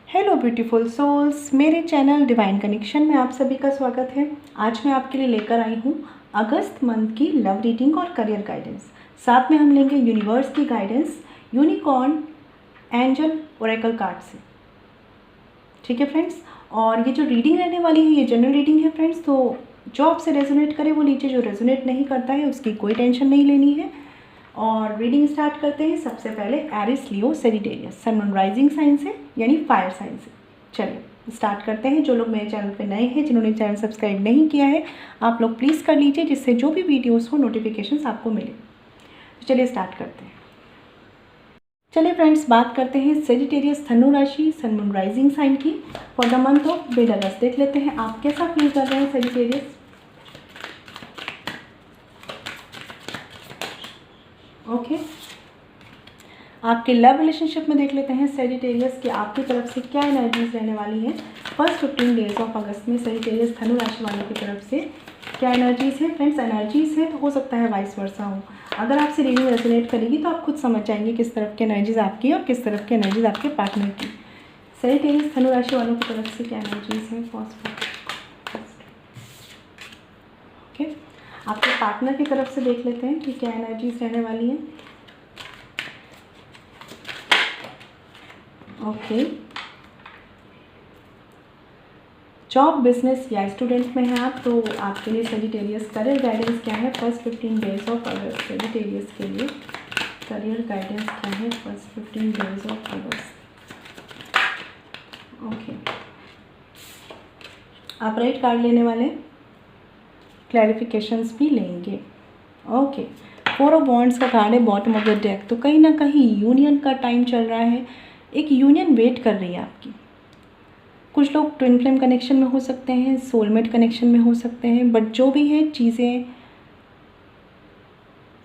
Hello beautiful souls, मेरे channel divine connection में आप सभी का स्वागत है। आज मैं आपके लिए लेकर आई हूँ अगस्त मंथ की लव रीडिंग और करियर गाइडेंस। साथ में हम लेंगे यूनिवर्स की guidance unicorn angel Oracle card से। ठीक है फ्रेंड्स, और ये जो रीडिंग रहने वाली है ये जनरल रीडिंग है फ्रेंड्स, तो जो आपसे रेजोनेट करे वो लीजिए, जो रेजोनेट नहीं करता है उसकी कोई टेंशन नहीं लेनी है। और रीडिंग स्टार्ट करते हैं। सबसे पहले Aries, Leo, Sagittarius, sun moon rising sign से, यानी फायर साइन से। चलिए स्टार्ट करते हैं। जो लोग मेरे चैनल पे नए हैं, जिन्होंने चैनल सब्सक्राइब नहीं किया है, आप लोग प्लीज़ कर लीजिए, जिससे जो भी वीडियोस हो नोटिफिकेशंस आपको मिले। तो चलिए स्टार्ट करते हैं। चलिए फ्रेंड्स, बात करते हैं सेजिटेरियस धनु राशि, सन मून राइजिंग साइन की for the month of mid August. देख लेते हैं आप कैसा फील कर रहे हैं सेजिटेरियस। ओके, आपके लव रिलेशनशिप में देख लेते हैं सेजिटेरियस कि आपकी तरफ से क्या एनर्जीज रहने वाली हैं फर्स्ट 15 डेज ऑफ अगस्त में। सेजिटेरियस धनु राशि वालों की तरफ से क्या एनर्जीज है फ्रेंड्स। एनर्जीज है तो हो सकता है वाइस वर्सा हो। अगर आपसे रीडिंग रेजोनेट करेगी तो आप खुद समझ जाएंगे किस तरफ की एनर्जीज आपकी और किस तरफ की एनर्जीज आपके पार्टनर की। सेजिटेरियस धनु राशि वालों की तरफ से क्या एनर्जीज है फर्स्ट। ओके, आपके पार्टनर की तरफ से देख लेते हैं कि क्या एनर्जीज रहने वाली हैं। ओके, जॉब, बिजनेस या स्टूडेंट में हैं आप तो आपके लिए सेजिटेरियस करियर गाइडेंस क्या है first 15 days of August. Sagittarius के लिए करियर गाइडेंस क्या है first 15 days of August. Okay, आप राइट कार्ड लेने वाले, क्लैरिफिकेशंस भी लेंगे। ओके, 4 ऑफ वॉन्ड्स का कार्ड है बॉटम ऑफ द डेक। तो कहीं ना कहीं यूनियन का टाइम चल रहा है, एक यूनियन वेट कर रही है आपकी। कुछ लोग ट्विन फ्लेम कनेक्शन में हो सकते हैं, सोलमेट कनेक्शन में हो सकते हैं, बट जो भी है चीज़ें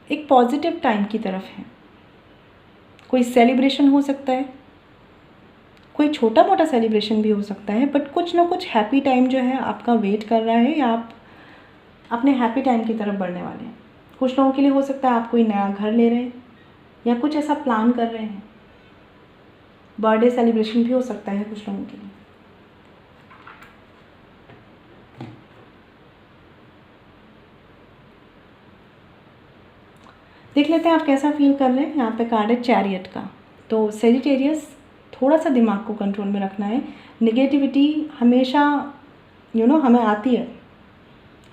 एक पॉजिटिव टाइम की तरफ है। कोई सेलिब्रेशन हो सकता है, कोई छोटा मोटा सेलिब्रेशन भी हो सकता है, बट कुछ ना कुछ हैप्पी टाइम जो है आपका वेट कर रहा है, या आप अपने हैप्पी टाइम की तरफ बढ़ने वाले हैं। कुछ लोगों के लिए हो सकता है आप कोई नया घर ले रहे हैं या कुछ ऐसा प्लान कर रहे हैं। बर्थडे सेलिब्रेशन भी हो सकता है कुछ लोगों के लिए। देख लेते हैं आप कैसा फील कर रहे हैं। यहाँ पे कार्ड है चैरियट का। तो सेजिटेरियस थोड़ा सा दिमाग को कंट्रोल में रखना है। नेगेटिविटी हमेशा हमें आती है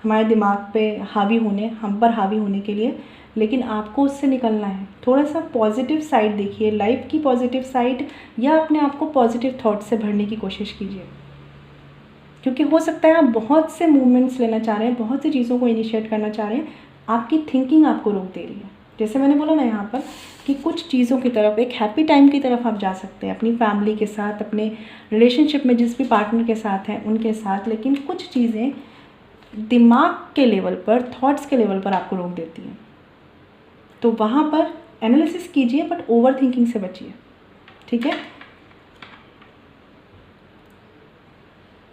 हमारे दिमाग पे हावी होने, हम पर हावी होने के लिए, लेकिन आपको उससे निकलना है। थोड़ा सा पॉजिटिव साइड देखिए, लाइफ की पॉजिटिव साइड, या अपने आप को पॉजिटिव थॉट से भरने की कोशिश कीजिए। क्योंकि हो सकता है आप बहुत से मूवमेंट्स लेना चाह रहे हैं, बहुत सी चीज़ों को इनिशिएट करना चाह रहे हैं, आपकी थिंकिंग आपको रोक दे रही है। जैसे मैंने बोला ना यहाँ पर कि कुछ चीज़ों की तरफ, एक हैप्पी टाइम की तरफ आप जा सकते हैं अपनी फैमिली के साथ, अपने रिलेशनशिप में जिस भी पार्टनर के साथ हैं उनके साथ, लेकिन कुछ चीज़ें दिमाग के लेवल पर, थॉट्स के लेवल पर आपको रोक देती हैं। तो वहाँ पर एनालिसिस कीजिए, बट ओवर थिंकिंग से बचिए। ठीक है,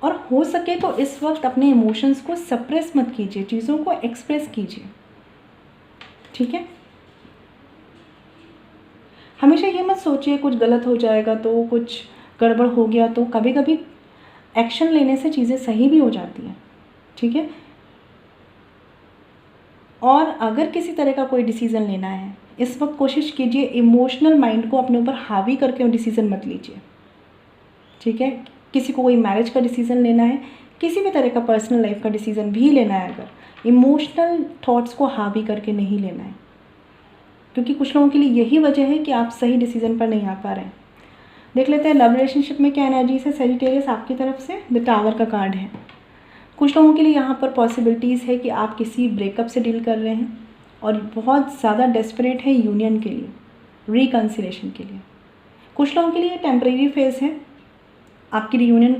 और हो सके तो इस वक्त अपने इमोशंस को सप्रेस मत कीजिए, चीज़ों को एक्सप्रेस कीजिए। ठीक है, हमेशा ये मत सोचिए कुछ गलत हो जाएगा तो, कुछ गड़बड़ हो गया तो। कभी कभी एक्शन लेने से चीज़ें सही भी हो जाती हैं। ठीक है, और अगर किसी तरह का कोई डिसीज़न लेना है इस वक्त कोशिश कीजिए इमोशनल माइंड को अपने ऊपर हावी करके डिसीज़न मत लीजिए। ठीक है, किसी को कोई मैरिज का डिसीज़न लेना है, किसी भी तरह का पर्सनल लाइफ का डिसीज़न भी लेना है, अगर इमोशनल थॉट्स को हावी करके नहीं लेना है, क्योंकि कुछ लोगों के लिए यही वजह है कि आप सही डिसीज़न पर नहीं आ पा रहे हैं। देख लेते हैं लव रिलेशनशिप में क्या एनर्जीज है सेजिटेरियस आपकी तरफ से। द टावर का कार्ड है। कुछ लोगों के लिए यहाँ पर पॉसिबिलिटीज़ है कि आप किसी ब्रेकअप से डील कर रहे हैं और बहुत ज़्यादा डेस्परेट है यूनियन के लिए, रिकन्सिलेशन के लिए। कुछ लोगों के लिए टेम्परेरी फेज़ है, आपकी रियूनियन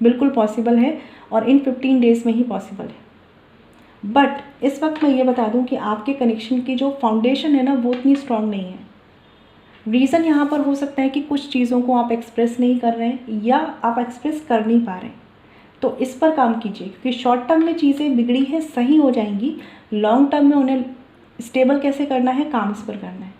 बिल्कुल पॉसिबल है और इन 15 डेज़ में ही पॉसिबल है। बट इस वक्त मैं ये बता दूं कि आपके कनेक्शन की जो फाउंडेशन है ना वो उतनी स्ट्रॉन्ग नहीं है। रीज़न यहाँ पर हो सकता है कि कुछ चीज़ों को आप एक्सप्रेस नहीं कर रहे हैं या आप एक्सप्रेस कर नहीं पा रहे हैं। तो इस पर काम कीजिए, क्योंकि शॉर्ट टर्म में चीज़ें बिगड़ी है सही हो जाएंगी, लॉन्ग टर्म में उन्हें स्टेबल कैसे करना है, काम इस पर करना है।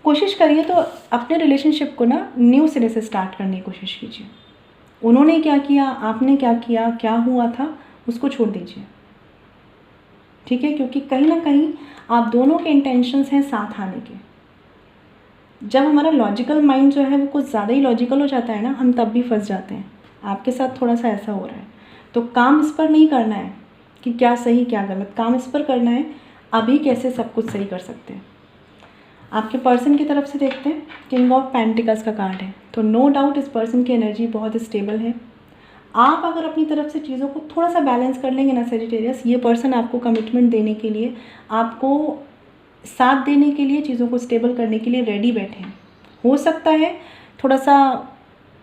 कोशिश करिए तो अपने रिलेशनशिप को ना न्यू सिरे से स्टार्ट करने की कोशिश कीजिए। उन्होंने क्या किया, आपने क्या किया, क्या हुआ था, उसको छोड़ दीजिए, ठीक है, क्योंकि कहीं ना कहीं आप दोनों के इंटेंशंस हैं साथ आने के। जब हमारा लॉजिकल माइंड जो है वो कुछ ज़्यादा ही लॉजिकल हो जाता है ना, हम तब भी फंस जाते हैं। आपके साथ थोड़ा सा ऐसा हो रहा है, तो काम इस पर नहीं करना है कि क्या सही क्या गलत, काम इस पर करना है अभी कैसे सब कुछ सही कर सकते हैं। आपके पर्सन की तरफ से देखते हैं, किंग ऑफ पेंटिकल्स का कार्ड है, तो नो डाउट इस पर्सन की एनर्जी बहुत स्टेबल है। आप अगर अपनी तरफ से चीज़ों को थोड़ा सा बैलेंस कर लेंगे ना सेजिटेरियस, ये पर्सन आपको कमिटमेंट देने के लिए, आपको साथ देने के लिए, चीज़ों को स्टेबल करने के लिए रेडी बैठे हैं। हो सकता है थोड़ा सा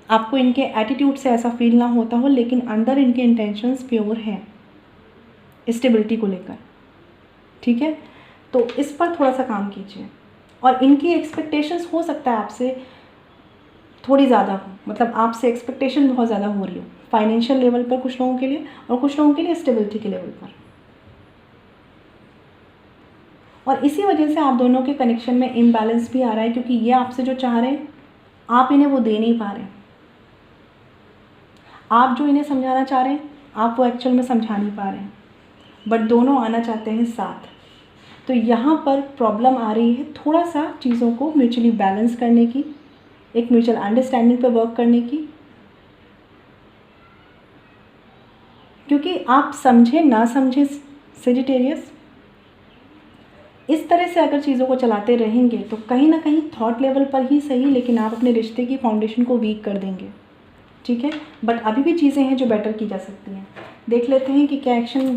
आपको इनके एटीट्यूड से ऐसा फील ना होता हो, लेकिन अंदर इनके इंटेंशंस प्योर हैं स्टेबिलिटी को लेकर, ठीक है। तो इस पर थोड़ा सा काम कीजिए। और इनकी एक्सपेक्टेशंस हो सकता है आपसे थोड़ी ज़्यादा हो, मतलब आपसे एक्सपेक्टेशन बहुत ज़्यादा हो रही हो फाइनेंशियल लेवल पर कुछ लोगों के लिए, और कुछ लोगों के लिए स्टेबिलिटी के लेवल पर। और इसी वजह से आप दोनों के कनेक्शन में इम्बैलेंस भी आ रहा है, क्योंकि ये आपसे जो चाह रहे हैं आप इन्हें वो दे नहीं पा रहे हैं। आप जो इन्हें समझाना चाह रहे हैं आप वो एक्चुअल में समझा नहीं पा रहे हैं, बट दोनों आना चाहते हैं साथ। तो यहाँ पर प्रॉब्लम आ रही है थोड़ा सा चीज़ों को म्यूचुअली बैलेंस करने की, एक म्यूचुअल अंडरस्टैंडिंग पर वर्क करने की, क्योंकि आप समझे ना समझे सेजिटेरियस, इस तरह से अगर चीज़ों को चलाते रहेंगे तो कहीं ना कहीं थॉट लेवल पर ही सही, लेकिन आप अपने रिश्ते की फाउंडेशन को वीक कर देंगे, ठीक है। बट अभी भी चीज़ें हैं जो बेटर की जा सकती हैं। देख लेते हैं कि क्या एक्शन,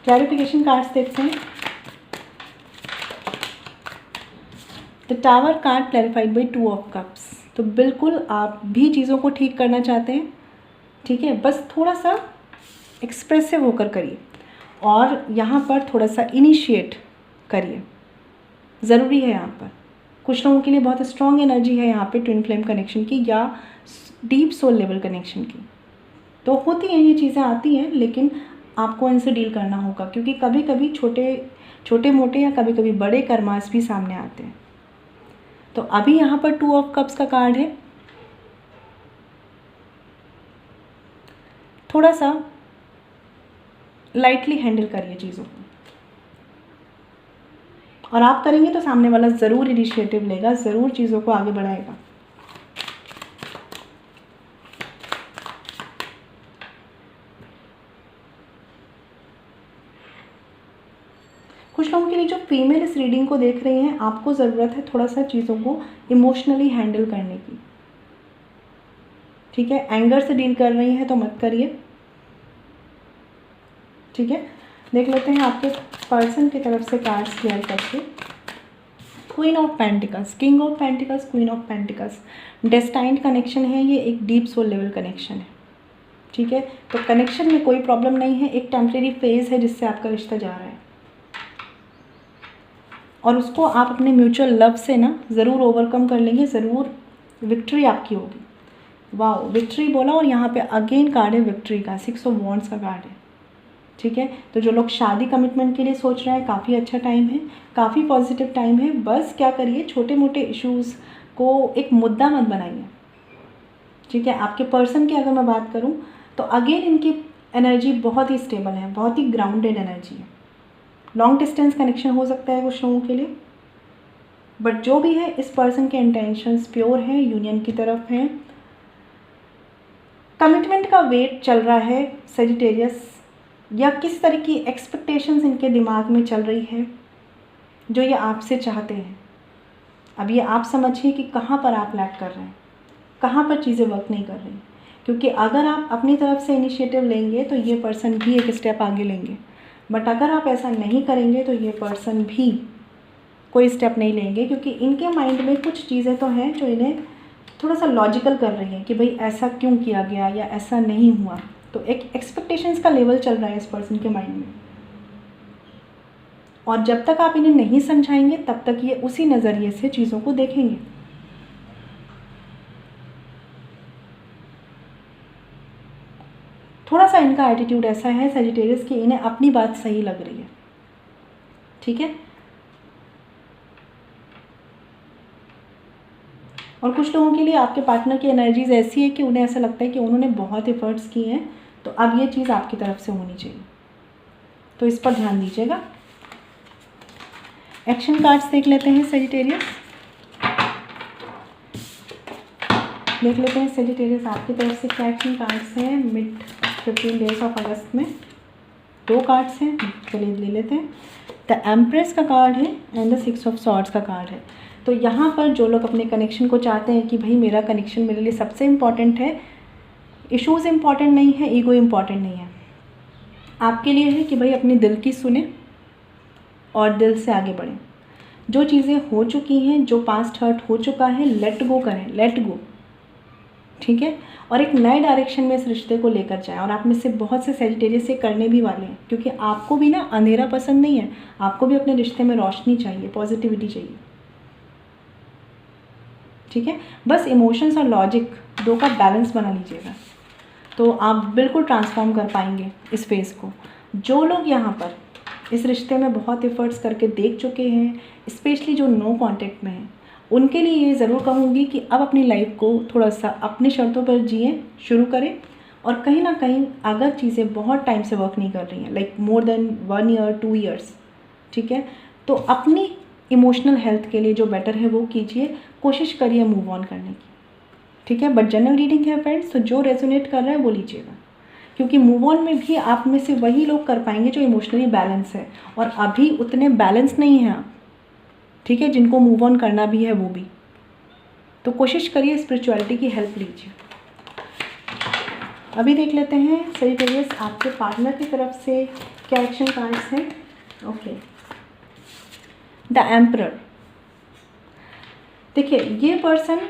क्लैरिफिकेशन कार्ड्स देखते हैं। The tower card clarified by 2 of cups. तो बिल्कुल आप भी चीज़ों को ठीक करना चाहते हैं, ठीक है, बस थोड़ा सा एक्सप्रेसिव होकर करिए, और यहाँ पर थोड़ा सा इनिशिएट करिए, ज़रूरी है। यहाँ पर कुछ लोगों के लिए बहुत स्ट्रॉन्ग एनर्जी है यहाँ पे ट्विन फ्लेम कनेक्शन की, या डीप सोल लेवल कनेक्शन की। तो होती हैं ये चीज़ें, आती हैं, लेकिन आपको इनसे डील करना होगा, क्योंकि कभी कभी छोटे मोटे या कभी कभी बड़े कर्मास भी सामने आते हैं। तो अभी यहाँ पर 2 ऑफ कप्स का कार्ड है। थोड़ा सा लाइटली हैंडल करिए चीज़ों को, और आप करेंगे तो सामने वाला ज़रूर इनिशिएटिव लेगा, ज़रूर चीज़ों को आगे बढ़ाएगा। कुछ लोगों के लिए जो फीमेल इस रीडिंग को देख रही हैं, आपको ज़रूरत है थोड़ा सा चीज़ों को इमोशनली हैंडल करने की, ठीक है। एंगर से डील कर रही हैं तो मत करिए, ठीक है। देख लेते हैं आपके पर्सन की तरफ से कार्ड्स क्लियर करके। Queen of pentacles, king of pentacles, queen of pentacles, destined connection है ये, एक डीप सोल लेवल कनेक्शन है, ठीक है। तो कनेक्शन में कोई प्रॉब्लम नहीं है, एक टेम्परेरी फेज़ है जिससे आपका रिश्ता जा रहा है, और उसको आप अपने म्यूचुअल लव से ना ज़रूर ओवरकम कर लेंगे, ज़रूर विक्ट्री आपकी होगी। वाओ, विक्ट्री बोला, और यहाँ पे अगेन कार्ड है विक्ट्री का, 6 ऑफ वॉन्ड्स का कार्ड है, ठीक है। तो जो लोग शादी कमिटमेंट के लिए सोच रहे हैं, काफ़ी अच्छा टाइम है, काफ़ी पॉजिटिव टाइम है। बस क्या करिए, छोटे मोटे इश्यूज़ को एक मुद्दा मत बनाइए, ठीक है। आपके पर्सन की अगर मैं बात करूँ तो अगेन इनकी एनर्जी बहुत ही स्टेबल है, बहुत ही ग्राउंडेड एनर्जी है। लॉन्ग डिस्टेंस कनेक्शन हो सकता है कुछ लोगों के लिए, बट जो भी है इस पर्सन के इंटेंशंस प्योर हैं, यूनियन की तरफ हैं। कमिटमेंट का वेट चल रहा है सेजिटेरियस, या किस तरह की एक्सपेक्टेशंस इनके दिमाग में चल रही है जो ये आपसे चाहते हैं। अब ये आप समझिए कि कहाँ पर आप लैग कर रहे हैं, कहाँ पर चीज़ें वर्क नहीं कर रही, क्योंकि अगर आप अपनी तरफ से इनिशिएटिव लेंगे तो ये पर्सन भी एक स्टेप आगे लेंगे, बट अगर आप ऐसा नहीं करेंगे तो ये पर्सन भी कोई स्टेप नहीं लेंगे, क्योंकि इनके माइंड में कुछ चीज़ें तो हैं जो इन्हें थोड़ा सा लॉजिकल कर रही हैं कि भाई ऐसा क्यों किया गया या ऐसा नहीं हुआ। तो एक एक्सपेक्टेशंस का लेवल चल रहा है इस पर्सन के माइंड में, और जब तक आप इन्हें नहीं समझाएंगे तब तक ये उसी नज़रिए से चीज़ों को देखेंगे। थोड़ा सा इनका एटीट्यूड ऐसा है सेजिटेरियस कि इन्हें अपनी बात सही लग रही है, ठीक है। और कुछ लोगों के लिए आपके पार्टनर की एनर्जीज ऐसी है कि उन्हें ऐसा लगता है कि उन्होंने बहुत एफर्ट्स किए हैं, तो अब ये चीज़ आपकी तरफ से होनी चाहिए, तो इस पर ध्यान दीजिएगा। एक्शन कार्ड्स देख लेते हैं सेजिटेरियस, देख लेते हैं सेजिटेरियस आपकी तरफ से क्या एक्शन कार्ड्स हैं मिड 15 डेज ऑफ अगस्त में। 2 कार्ड्स हैं, चलिए ले लेते हैं। द एम्प्रेस का कार्ड है एंड द 6 ऑफ सॉर्ड्स का कार्ड है। तो यहाँ पर जो लोग अपने कनेक्शन को चाहते हैं कि भाई मेरा कनेक्शन मेरे लिए सबसे इम्पॉर्टेंट है, इश्यूज़ इम्पॉर्टेंट नहीं है, ईगो इम्पॉर्टेंट नहीं है, आपके लिए है कि भाई अपने दिल की सुने और दिल से आगे बढ़ें। जो चीज़ें हो चुकी हैं, जो पास्ट हर्ट हो चुका है, लेट गो करें, लेट गो, ठीक है। और एक नए डायरेक्शन में इस रिश्ते को लेकर जाएं। और आप में से बहुत से सेजिटेरियस से करने भी वाले हैं, क्योंकि आपको भी ना अंधेरा पसंद नहीं है, आपको भी अपने रिश्ते में रोशनी चाहिए, पॉजिटिविटी चाहिए, ठीक है। बस इमोशंस और लॉजिक 2 का बैलेंस बना लीजिएगा, तो आप बिल्कुल ट्रांसफॉर्म कर पाएंगे इस फेज़ को। जो लोग यहाँ पर इस रिश्ते में बहुत एफर्ट्स करके देख चुके हैं, स्पेशली जो नो कांटेक्ट में हैं, उनके लिए ये ज़रूर कहूँगी कि अब अपनी लाइफ को थोड़ा सा अपनी शर्तों पर जिए शुरू करें। और कहीं ना कहीं अगर चीज़ें बहुत टाइम से वर्क नहीं कर रही हैं, like more than 1 year 2 years, ठीक है, तो अपनी इमोशनल हेल्थ के लिए जो बेटर है वो कीजिए, कोशिश करिए मूव ऑन करने की, ठीक है। बट जनरल रीडिंग है फ्रेंड्स, तो जो रेजोनेट कर रहा है वो लीजिएगा, क्योंकि मूव ऑन में भी आप में से वही लोग कर पाएंगे जो इमोशनली बैलेंस है, और अभी उतने बैलेंस नहीं हैं आप, ठीक है, जिनको मूव ऑन करना भी है वो भी। तो कोशिश करिए, स्पिरिचुअलिटी की हेल्प लीजिए। अभी देख लेते हैं सेजिटेरियस आपके पार्टनर की तरफ से क्या एक्शन कार्ड्स हैं। Okay, the emperor. देखिए, ये पर्सन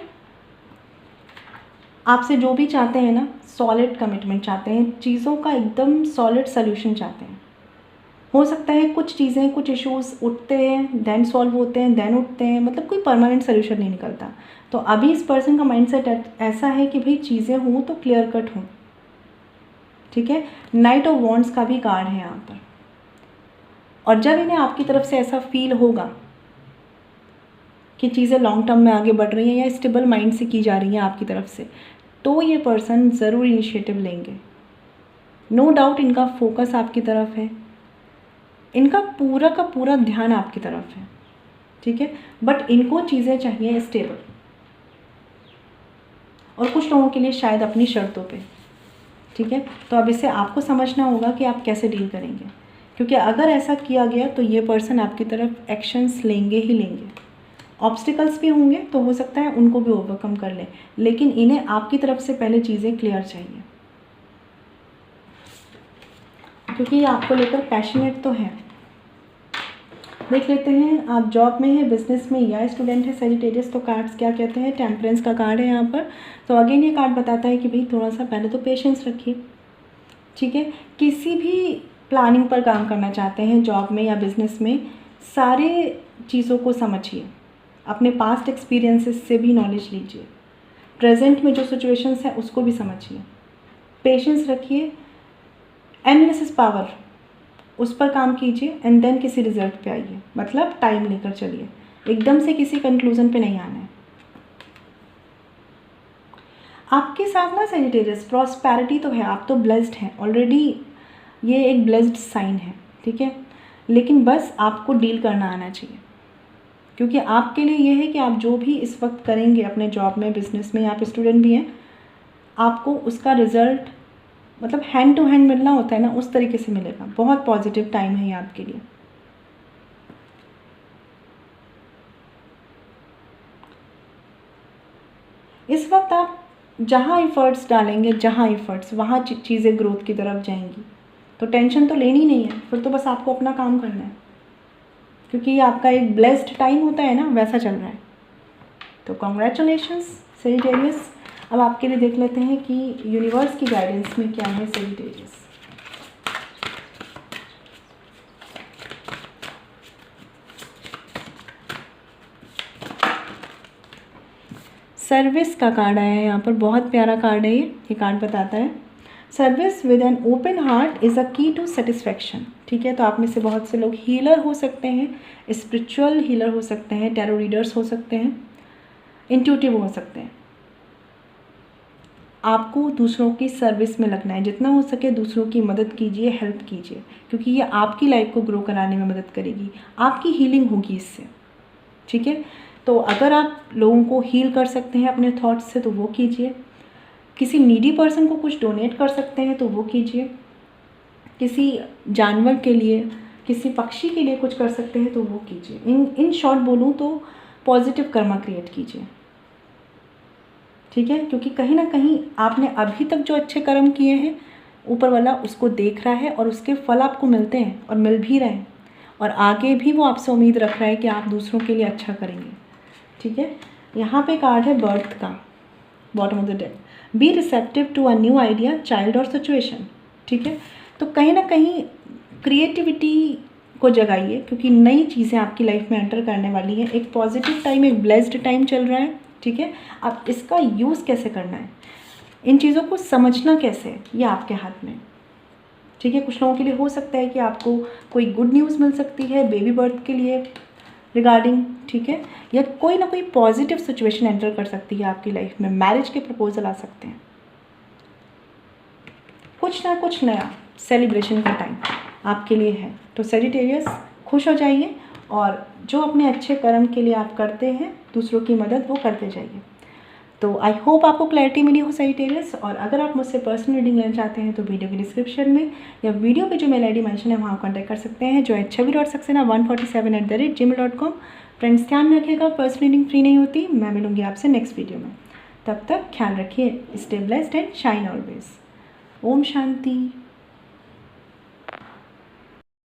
आपसे जो भी चाहते हैं ना, सॉलिड कमिटमेंट चाहते हैं, चीज़ों का एकदम सॉलिड सोल्यूशन चाहते हैं। हो सकता है कुछ चीज़ें, कुछ इश्यूज़ उठते हैं देन सॉल्व होते हैं, देन उठते हैं, मतलब कोई परमानेंट सोल्यूशन नहीं निकलता। तो अभी इस पर्सन का माइंडसेट ऐसा है कि भाई चीज़ें हों तो क्लियर कट हों, ठीक है। नाइट ऑफ वॉन्ड्स का भी कार्ड है यहाँ पर। और जब इन्हें आपकी तरफ से ऐसा फील होगा कि चीज़ें लॉन्ग टर्म में आगे बढ़ रही हैं या स्टेबल माइंड से की जा रही हैं आपकी तरफ से, तो ये पर्सन ज़रूर इनिशिएटिव लेंगे। नो डाउट इनका फोकस आपकी तरफ है, इनका पूरा का पूरा ध्यान आपकी तरफ है, ठीक है। बट इनको चीज़ें चाहिए स्टेबल, और कुछ लोगों के लिए शायद अपनी शर्तों पे, ठीक है। तो अब इसे आपको समझना होगा कि आप कैसे डील करेंगे, क्योंकि अगर ऐसा किया गया तो ये पर्सन आपकी तरफ एक्शंस लेंगे ही लेंगे। ऑब्स्टिकल्स भी होंगे तो हो सकता है उनको भी ओवरकम कर लें, लेकिन इन्हें आपकी तरफ से पहले चीज़ें क्लियर चाहिए, क्योंकि ये आपको लेकर पैशनेट तो है। देख लेते हैं, आप जॉब में है, बिजनेस में या स्टूडेंट है सेजिटेरियस, तो कार्ड्स क्या कहते हैं। टेम्परेंस का कार्ड है यहाँ पर। तो अगेन ये कार्ड बताता है कि भाई थोड़ा सा पहले तो पेशेंस रखिए, ठीक है। किसी भी प्लानिंग पर काम करना चाहते हैं जॉब में या बिजनेस में, सारे चीज़ों को समझिए, अपने पास्ट एक्सपीरियंसेस से भी नॉलेज लीजिए, प्रेजेंट में जो सिचुएशंस है उसको भी समझिए, पेशेंस रखिए, एनालिसिस पावर उस पर काम कीजिए, एंड देन किसी रिजल्ट पे आइए, मतलब टाइम लेकर चलिए, एकदम से किसी कंक्लूजन पे नहीं आना है। आपके साथ ना सेजिटेरियस प्रॉस्पेरिटी तो है, आप तो ब्लेस्ड हैं ऑलरेडी, ये एक ब्लेस्ड साइन है, ठीक है। लेकिन बस आपको डील करना आना चाहिए, क्योंकि आपके लिए ये है कि आप जो भी इस वक्त करेंगे अपने जॉब में, बिजनेस में, आप स्टूडेंट भी हैं, आपको उसका रिजल्ट मतलब हैंड टू हैंड मिलना होता है ना, उस तरीके से मिलेगा। बहुत पॉजिटिव टाइम है ये आपके लिए। इस वक्त आप जहाँ एफर्ट्स डालेंगे, जहाँ एफर्ट्स, वहाँ चीज़ें ग्रोथ की तरफ जाएंगी। तो टेंशन तो लेनी नहीं है, फिर तो बस आपको अपना काम करना है, क्योंकि ये आपका एक ब्लेस्ड टाइम होता है ना, वैसा चल रहा है। तो कॉन्ग्रेचुलेशंस सेजिटेरियस। अब आपके लिए देख लेते हैं कि यूनिवर्स की गाइडेंस में क्या है सेजिटेरियस। सर्विस का कार्ड आया है यहाँ पर, बहुत प्यारा कार्ड है ये कार्ड बताता है service with an open heart is a की टू सेटिस्फैक्शन। ठीक है, तो आप में से बहुत से लोग हीलर हो सकते हैं, स्पिरिचुअल हीलर हो सकते हैं, टैरो रीडर्स हो सकते हैं, इंट्यूटिव हो सकते हैं। आपको दूसरों की सर्विस में लगना है, जितना हो सके दूसरों की मदद कीजिए, हेल्प कीजिए, क्योंकि ये आपकी लाइफ को ग्रो कराने में मदद करेगी, आपकी हीलिंग होगी इससे। ठीक है, तो अगर आप लोगों को हील कर सकते हैं अपने थॉट्स से तो वो कीजिए, किसी नीडी पर्सन को कुछ डोनेट कर सकते हैं तो वो कीजिए, किसी जानवर के लिए, किसी पक्षी के लिए कुछ कर सकते हैं तो वो कीजिए। इन शॉर्ट बोलूँ तो पॉजिटिव कर्मा क्रिएट कीजिए। ठीक है, क्योंकि कहीं ना कहीं आपने अभी तक जो अच्छे कर्म किए हैं ऊपर वाला उसको देख रहा है और उसके फल आपको मिलते हैं और मिल भी रहे हैं, और आगे भी वो आपसे उम्मीद रख रहा है कि आप दूसरों के लिए अच्छा करेंगे। ठीक है, यहाँ पे कार्ड है बर्थ का, bottom of the deck. Be receptive to a new idea, child और सिचुएशन। ठीक है, तो कहीं ना कहीं क्रिएटिविटी को जगाइए, क्योंकि नई चीज़ें आपकी लाइफ में एंटर करने वाली हैं। एक पॉजिटिव टाइम, एक ब्लेस्ड टाइम चल रहा है। ठीक है, अब इसका यूज़ कैसे करना है, इन चीज़ों को समझना कैसे है, ये आपके हाथ में। ठीक है, कुछ लोगों के लिए हो सकता है कि आपको कोई गुड न्यूज़ मिल सकती है बेबी बर्थ के लिए रिगार्डिंग। ठीक है, या कोई ना कोई पॉजिटिव सिचुएशन एंटर कर सकती है आपकी लाइफ में, मैरिज के प्रपोजल आ सकते हैं, कुछ ना कुछ नया सेलिब्रेशन का टाइम आपके लिए है। तो सजिटेरियस खुश हो जाइए, और जो अपने अच्छे कर्म के लिए आप करते हैं दूसरों की मदद, वो करते जाइए। तो आई होप आपको क्लैरिटी मिली हो सजिटेरियस। और अगर आप मुझसे पर्सनल रीडिंग लेना चाहते हैं तो वीडियो के डिस्क्रिप्शन में या वीडियो पे जो मेल ID मेंशन है वहाँ कॉन्टैक्ट कर सकते हैं, जो है chavi.saxena147@gmail.com। फ्रेंड्स ध्यान रखिएगा, पर्सनल रीडिंग फ्री नहीं होती। मैं मिलूंगी आपसे नेक्स्ट वीडियो में, तब तक ख्याल रखिए, stay blessed and shine always. ओम शांति।